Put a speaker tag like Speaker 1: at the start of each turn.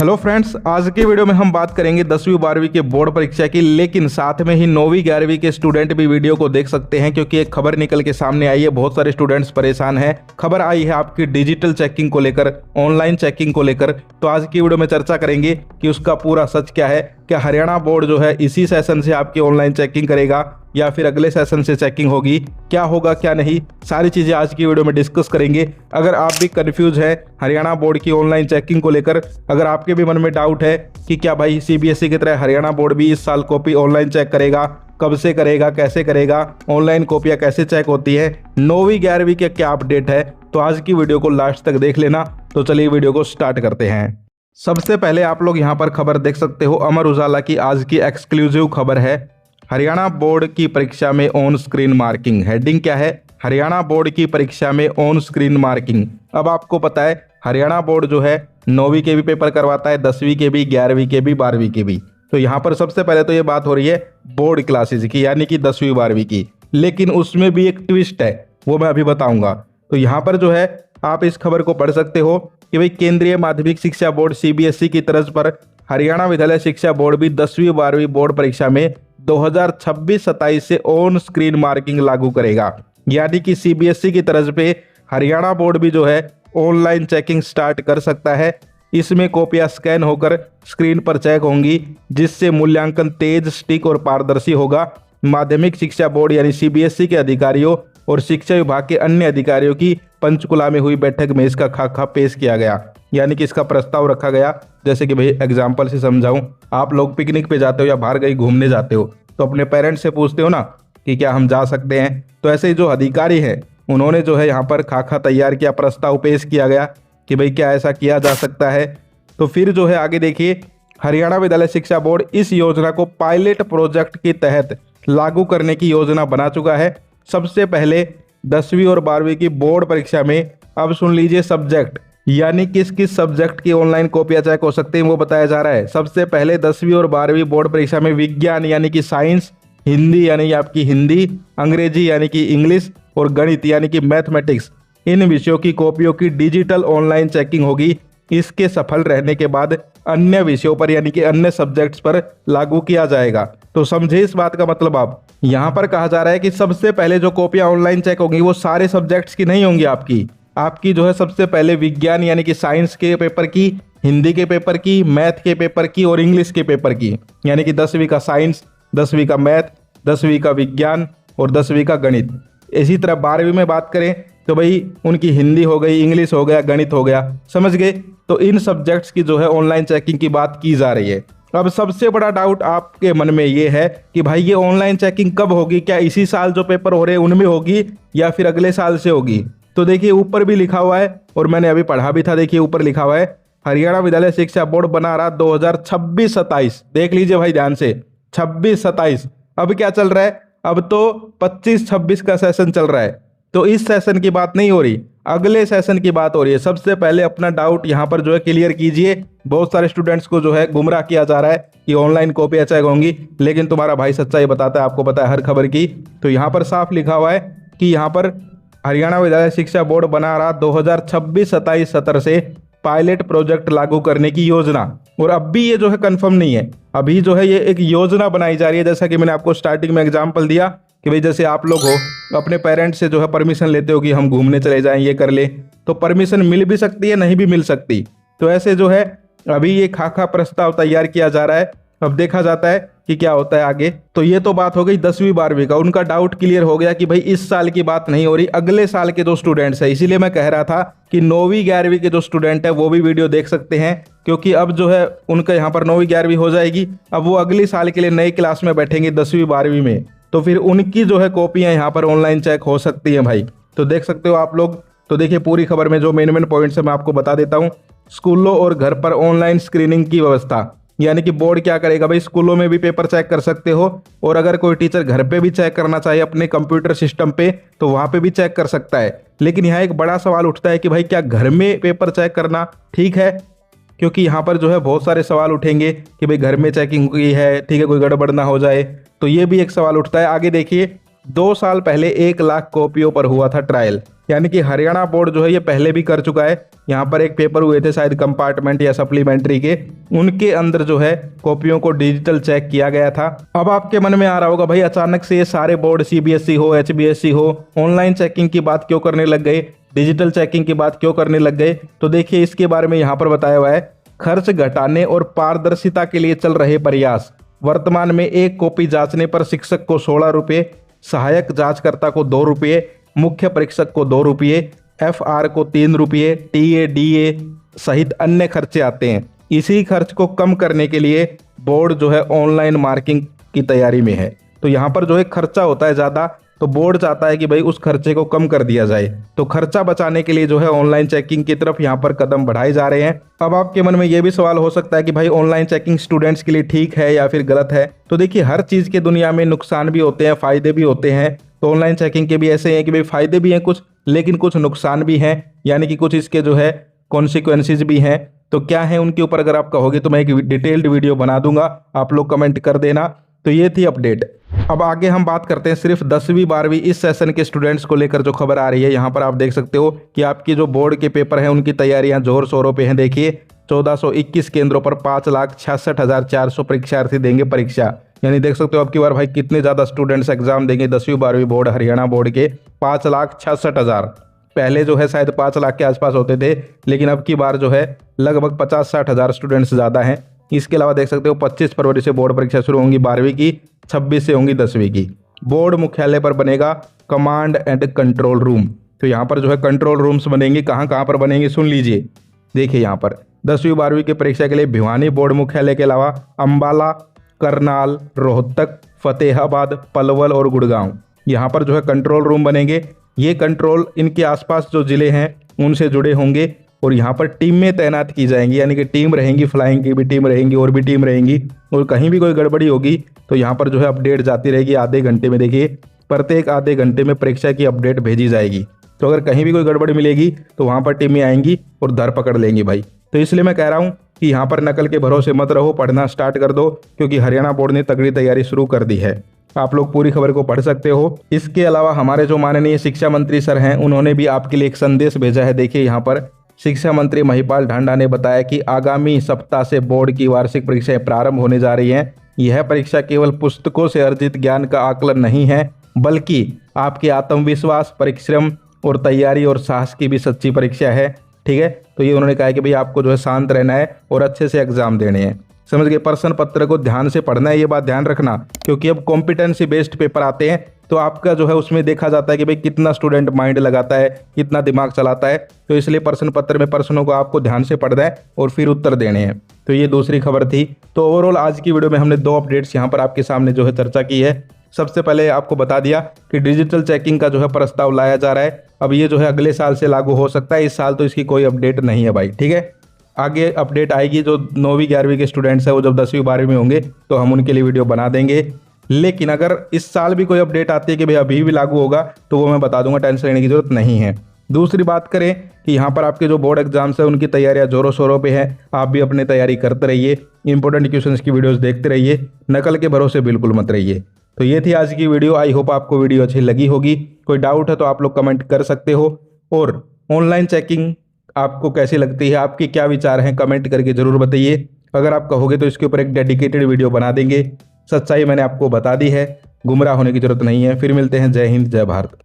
Speaker 1: Hello friends, आज की video में हम बात करेंगे 10वीं 12वीं के बोर्ड परीक्षा की, लेकिन साथ में ही 9वीं 11वीं के स्टूडेंट भी वीडियो को देख सकते हैं क्योंकि एक खबर निकल के सामने आई है। बहुत सारे स्टूडेंट्स परेशान हैं। खबर आई है आपकी डिजिटल चेकिंग को लेकर, ऑनलाइन चेकिंग को लेकर। तो आज की वीडियो में चर्चा करेंगे कि उसका पूरा सच क्या है। क्या हरियाणा बोर्ड जो है इसी सेशन से आपकी ऑनलाइन चेकिंग करेगा या फिर अगले सेशन से चेकिंग होगी, क्या होगा क्या नहीं, सारी चीजें आज की वीडियो में डिस्कस करेंगे। अगर आप भी कंफ्यूज है हरियाणा बोर्ड की ऑनलाइन चेकिंग को लेकर, अगर आपके भी मन में डाउट है कि क्या भाई सीबीएसई की तरह हरियाणा बोर्ड भी इस साल कॉपी ऑनलाइन चेक करेगा, कब से करेगा, कैसे करेगा, ऑनलाइन कॉपियां कैसे चेक होती है, 9वीं 11वीं के क्या अपडेट है, तो आज की वीडियो को लास्ट तक देख लेना। तो चलिए वीडियो को स्टार्ट करते हैं। सबसे पहले आप लोग यहाँ पर खबर देख सकते हो, अमर उजाला की आज की एक्सक्लूसिव खबर है, हरियाणा बोर्ड की परीक्षा में ऑन स्क्रीन मार्किंग। हेडिंग क्या है? हरियाणा बोर्ड की परीक्षा में ऑन स्क्रीन मार्किंग। अब आपको पता है हरियाणा बोर्ड जो है 9वीं के भी पेपर करवाता है, 10वीं के भी, 11वीं के भी, 12वीं के भी। तो यहाँ पर सबसे पहले तो ये बात हो रही है बोर्ड क्लासेस की, यानी कि 10वीं 12वीं की, लेकिन उसमें भी एक ट्विस्ट है, वो मैं अभी बताऊंगा। तो यहाँ पर जो है आप इस खबर को पढ़ सकते हो कि भाई केंद्रीय माध्यमिक शिक्षा बोर्ड सीबीएसई की तर्ज पर हरियाणा विद्यालय शिक्षा बोर्ड भी 10वीं 12वीं बोर्ड परीक्षा में 2026-27 से ऑन स्क्रीन मार्किंग लागू करेगा। यानी कि सीबीएसई की तर्ज पे हरियाणा बोर्ड भी जो है ऑनलाइन चेकिंग स्टार्ट कर सकता है। इसमें कॉपियां स्कैन होकर स्क्रीन पर चेक होंगी, जिससे मूल्यांकन तेज, सटीक और पारदर्शी होगा। माध्यमिक शिक्षा बोर्ड यानी सीबीएसई के अधिकारियों और शिक्षा विभाग के अन्य अधिकारियों की पंचकुला में हुई बैठक में इसका खाका पेश किया गया, यानी कि इसका प्रस्ताव रखा गया। जैसे कि भाई एग्जाम्पल से समझाऊं, आप लोग पिकनिक पे जाते हो या बाहर कहीं घूमने जाते हो तो अपने पेरेंट्स से पूछते हो ना कि क्या हम जा सकते हैं। तो ऐसे ही जो अधिकारी हैं उन्होंने जो है यहाँ पर खाका तैयार किया, प्रस्ताव पेश किया गया कि भाई क्या ऐसा किया जा सकता है। तो फिर जो है आगे देखिए, हरियाणा विद्यालय शिक्षा बोर्ड इस योजना को पायलट प्रोजेक्ट के तहत लागू करने की योजना बना चुका है। सबसे पहले 10वीं और 12वीं की बोर्ड परीक्षा में, अब सुन लीजिए, सब्जेक्ट यानी किस किस सब्जेक्ट की ऑनलाइन कॉपियां चेक हो सकते हैं वो बताया जा रहा है। सबसे पहले 10वीं और 12वीं बोर्ड परीक्षा में विज्ञान यानी कि साइंस, हिंदी यानी आपकी हिंदी, अंग्रेजी यानी कि इंग्लिश और गणित यानी कि मैथमेटिक्स, इन विषयों की कॉपियों की डिजिटल ऑनलाइन चेकिंग होगी। इसके सफल रहने के बाद अन्य विषयों पर यानी कि अन्य सब्जेक्ट्स पर लागू किया जाएगा। तो समझे इस बात का मतलब। आप यहाँ पर कहा जा रहा है कि सबसे पहले जो कॉपियां ऑनलाइन चेक होंगी वो सारे सब्जेक्ट्स की नहीं होंगी, आपकी जो है सबसे पहले विज्ञान यानी कि साइंस के पेपर की, हिंदी के पेपर की, मैथ के पेपर की और इंग्लिश के पेपर की, यानी कि 10वीं का साइंस, 10वीं का मैथ, 10वीं का विज्ञान और 10वीं का गणित। इसी तरह 12वीं में बात करें तो भाई उनकी हिंदी हो गई, इंग्लिश हो गया, गणित हो गया, समझ गए। तो इन सब्जेक्ट्स की जो है ऑनलाइन चेकिंग की बात की जा रही है। अब सबसे बड़ा डाउट आपके मन में ये है कि भाई ये ऑनलाइन चेकिंग कब होगी? क्या इसी साल जो पेपर हो रहे हैं उनमें होगी या फिर अगले साल से होगी? तो देखिए ऊपर भी लिखा हुआ है और मैंने अभी पढ़ा भी था, देखिए ऊपर लिखा हुआ है हरियाणा विद्यालय शिक्षा बोर्ड बना रहा 2026-27। देख लीजिए भाई ध्यान से, 26-27। अब क्या चल रहा है? अब तो 25-26 का सेशन चल रहा है। तो इस सेशन की बात नहीं हो रही, अगले सेशन की बात हो रही है। सबसे पहले अपना डाउट यहाँ पर जो है क्लियर कीजिए। बहुत सारे स्टूडेंट्स को जो है गुमराह किया जा रहा है कि ऑनलाइन कॉपियां चेक होंगी, लेकिन तुम्हारा भाई सच्चाई बताता है, आपको पता है हर खबर की। तो यहाँ पर साफ लिखा हुआ है कि यहाँ पर हरियाणा विद्यालय शिक्षा बोर्ड बना रहा 2026-27 सत्र से पायलट प्रोजेक्ट लागू करने की योजना। और अब भी ये जो है कंफर्म नहीं है, अभी जो है ये एक योजना बनाई जा रही है। जैसा कि मैंने आपको स्टार्टिंग में एग्जांपल दिया कि भाई जैसे आप लोग हो अपने पेरेंट्स से जो है परमिशन लेते हो कि हम घूमने चले जाएं, ये कर ले, तो परमिशन मिल भी सकती है, नहीं भी मिल सकती। तो ऐसे जो है अभी ये खाका प्रस्ताव तैयार किया जा रहा है। अब देखा जाता है कि क्या होता है आगे। तो ये तो बात हो गई 10वीं 12वीं का, उनका डाउट क्लियर हो गया कि भाई इस साल की बात नहीं हो रही, अगले साल के जो स्टूडेंट्स है। इसीलिए मैं कह रहा था कि 9वीं 11वीं के जो स्टूडेंट है वो भी वीडियो देख सकते हैं, क्योंकि अब जो है उनका यहाँ पर 9वीं 11वीं हो जाएगी। अब वो अगली साल के लिए नई क्लास में बैठेंगे 10वीं 12वीं में, तो फिर उनकी जो है कॉपियां यहाँ पर ऑनलाइन चेक हो सकती हैं भाई। तो देख सकते हो आप लोग। तो देखिए पूरी खबर में जो मेन पॉइंट्स है मैं आपको बता देता हूँ। स्कूलों और घर पर ऑनलाइन स्क्रीनिंग की व्यवस्था, यानी कि बोर्ड क्या करेगा भाई, स्कूलों में भी पेपर चेक कर सकते हो, और अगर कोई टीचर घर पे भी चेक करना चाहे अपने कंप्यूटर सिस्टम पे तो वहां पे भी चेक कर सकता है। लेकिन यहाँ एक बड़ा सवाल उठता है कि भाई क्या घर में पेपर चेक करना ठीक है? क्योंकि यहाँ पर जो है बहुत सारे सवाल उठेंगे कि भाई घर में चेकिंग हुई है, ठीक है, कोई गड़बड़ ना हो जाए। तो ये भी एक सवाल उठता है। आगे देखिए, 2 साल पहले 1 लाख कॉपियों पर हुआ था ट्रायल। यानी कि हरियाणा बोर्ड जो है ये पहले भी कर चुका है। यहाँ पर एक पेपर हुए थे शायद कंपार्टमेंट या सप्लीमेंट्री के, उनके अंदर जो है कॉपियों को डिजिटल चेक किया गया था। अब आपके मन में आ रहा होगा भाई अचानक से ये सारे बोर्ड सीबीएसई हो, एचबीएसई हो, ऑनलाइन चेकिंग की बात क्यों करने लग गए, डिजिटल चेकिंग की बात क्यों करने लग गए। तो देखिए इसके बारे में यहाँ पर बताया हुआ है। खर्च घटाने और पारदर्शिता के लिए चल रहे प्रयास। वर्तमान में एक कॉपी जांचने पर शिक्षक को 16 रुपये, सहायक जांचकर्ता को 2 रुपये, मुख्य परीक्षक को 2 रुपये, एफआर को 3 रुपये, टीए डीए सहित अन्य खर्चे आते हैं। इसी खर्च को कम करने के लिए बोर्ड जो है ऑनलाइन मार्किंग की तैयारी में है। तो यहाँ पर जो है खर्चा होता है ज़्यादा, तो बोर्ड चाहता है कि भाई उस खर्चे को कम कर दिया जाए। तो खर्चा बचाने के लिए जो है ऑनलाइन चेकिंग की तरफ यहाँ पर कदम बढ़ाए जा रहे हैं। अब आपके मन में ये भी सवाल हो सकता है कि भाई ऑनलाइन चेकिंग स्टूडेंट्स के लिए ठीक है या फिर गलत है। तो देखिए हर चीज़ की दुनिया में नुकसान भी होते हैं, फायदे भी होते हैं। तो ऑनलाइन चेकिंग के भी ऐसे हैं कि भाई फायदे भी हैं कुछ, लेकिन कुछ नुकसान भी हैं, यानी कि कुछ इसके जो है कॉन्सिक्वेंसेज भी हैं। तो क्या है उनके ऊपर अगर आप कहोगे तो मैं एक डिटेल्ड वीडियो बना दूंगा, आप लोग कमेंट कर देना। तो ये थी अपडेट। अब आगे हम बात करते हैं सिर्फ 10वीं 12वीं इस सेशन के स्टूडेंट्स को लेकर जो खबर आ रही है। यहाँ पर आप देख सकते हो कि आपकी जो बोर्ड के पेपर हैं उनकी तैयारियां जोर शोरों पे हैं। देखिए 1421 केंद्रों पर 5,66,400 परीक्षार्थी देंगे परीक्षा। यानी देख सकते हो अब की बार भाई कितने ज़्यादा स्टूडेंट्स एग्जाम देंगे 10वीं 12वीं बोर्ड हरियाणा बोर्ड के। 5,66,000, पहले जो है शायद 5 लाख के आसपास होते थे, लेकिन अब की बार जो है लगभग 50-60 हज़ार स्टूडेंट्स ज़्यादा हैं। इसके अलावा देख सकते हो 25 फरवरी से बोर्ड परीक्षा शुरू होंगी 12वीं की, 26 से होंगी 10वीं की। बोर्ड मुख्यालय पर बनेगा कमांड एंड कंट्रोल रूम। तो यहाँ पर जो है कंट्रोल रूम्स बनेंगे, कहाँ कहाँ पर बनेंगे सुन लीजिए। देखिए यहाँ पर 10वीं 12वीं की परीक्षा के लिए भिवानी बोर्ड मुख्यालय के अलावा अंबाला, करनाल, रोहतक, फतेहाबाद, पलवल और गुड़गांव, यहाँ पर जो है कंट्रोल रूम बनेंगे। ये कंट्रोल इनके आसपास जो जिले हैं उनसे जुड़े होंगे और यहाँ पर टीमें तैनात की जाएंगी, यानी कि टीम रहेंगी, फ्लाइंग की भी टीम रहेंगी और भी टीम रहेंगी। और कहीं भी कोई गड़बड़ी होगी तो यहाँ पर जो है अपडेट जाती रहेगी आधे घंटे में। देखिए प्रत्येक आधे घंटे में परीक्षा की अपडेट भेजी जाएगी। तो अगर कहीं भी कोई गड़बड़ी मिलेगी तो वहाँ पर टीमें आएंगी और धर पकड़ लेंगी भाई। तो इसलिए मैं कह रहा हूँ कि यहाँ पर नकल के भरोसे मत रहो, पढ़ना स्टार्ट कर दो, क्योंकि हरियाणा बोर्ड ने तगड़ी तैयारी शुरू कर दी है। आप लोग पूरी खबर को पढ़ सकते हो। इसके अलावा हमारे जो माननीय शिक्षा मंत्री सर हैं उन्होंने भी आपके लिए एक संदेश भेजा है। देखिए यहाँ पर शिक्षा मंत्री महिपाल ढांडा ने बताया कि आगामी सप्ताह से बोर्ड की वार्षिक परीक्षाएं प्रारंभ होने जा रही हैं। यह परीक्षा केवल पुस्तकों से अर्जित ज्ञान का आकलन नहीं है, बल्कि आपके आत्मविश्वास, परिश्रम और तैयारी और साहस की भी सच्ची परीक्षा है। ठीक है, तो ये उन्होंने कहा है कि भाई आपको जो है शांत रहना है और अच्छे से एग्जाम देने हैं। समझ गए, प्रश्न पत्र को ध्यान से पढ़ना है, ये बात ध्यान रखना, क्योंकि अब कॉम्पिटेंसी बेस्ड पेपर आते हैं तो आपका जो है उसमें देखा जाता है कि भाई कितना स्टूडेंट माइंड लगाता है, कितना दिमाग चलाता है। तो इसलिए प्रश्न पत्र में प्रश्नों को आपको ध्यान से पढ़ना है और फिर उत्तर देने हैं। तो ये दूसरी खबर थी। तो ओवरऑल आज की वीडियो में हमने 2 अपडेट्स यहाँ पर आपके सामने जो है चर्चा की है। सबसे पहले आपको बता दिया कि डिजिटल चेकिंग का जो है प्रस्ताव लाया जा रहा है। अब ये जो है अगले साल से लागू हो सकता है, इस साल तो इसकी कोई अपडेट नहीं है भाई। ठीक है, आगे अपडेट आएगी। जो 9वीं 11वीं के स्टूडेंट्स हैं वो जब 10वीं 12वीं में होंगे तो हम उनके लिए वीडियो बना देंगे। लेकिन अगर इस साल भी कोई अपडेट आती है कि भाई अभी भी लागू होगा तो वो मैं बता दूंगा, टेंशन लेने की जरूरत नहीं है। दूसरी बात करें कि यहाँ पर आपके जो बोर्ड एग्जाम्स है उनकी तैयारियां जोरों शोरों पे है। आप भी अपनी तैयारी करते रहिए, इंपॉर्टेंट क्वेश्चंस की वीडियोस देखते रहिए, नकल के भरोसे बिल्कुल मत रहिए। तो ये थी आज की वीडियो। आई होप आपको वीडियो अच्छी लगी होगी। कोई डाउट है तो आप लोग कमेंट कर सकते हो। और ऑनलाइन चेकिंग आपको कैसी लगती है, आपके क्या विचार हैं, कमेंट करके जरूर बताइए। अगर आप कहोगे तो इसके ऊपर एक डेडिकेटेड वीडियो बना देंगे। सच्चाई मैंने आपको बता दी है, गुमराह होने की जरूरत नहीं है। फिर मिलते हैं। जय हिंद, जय भारत।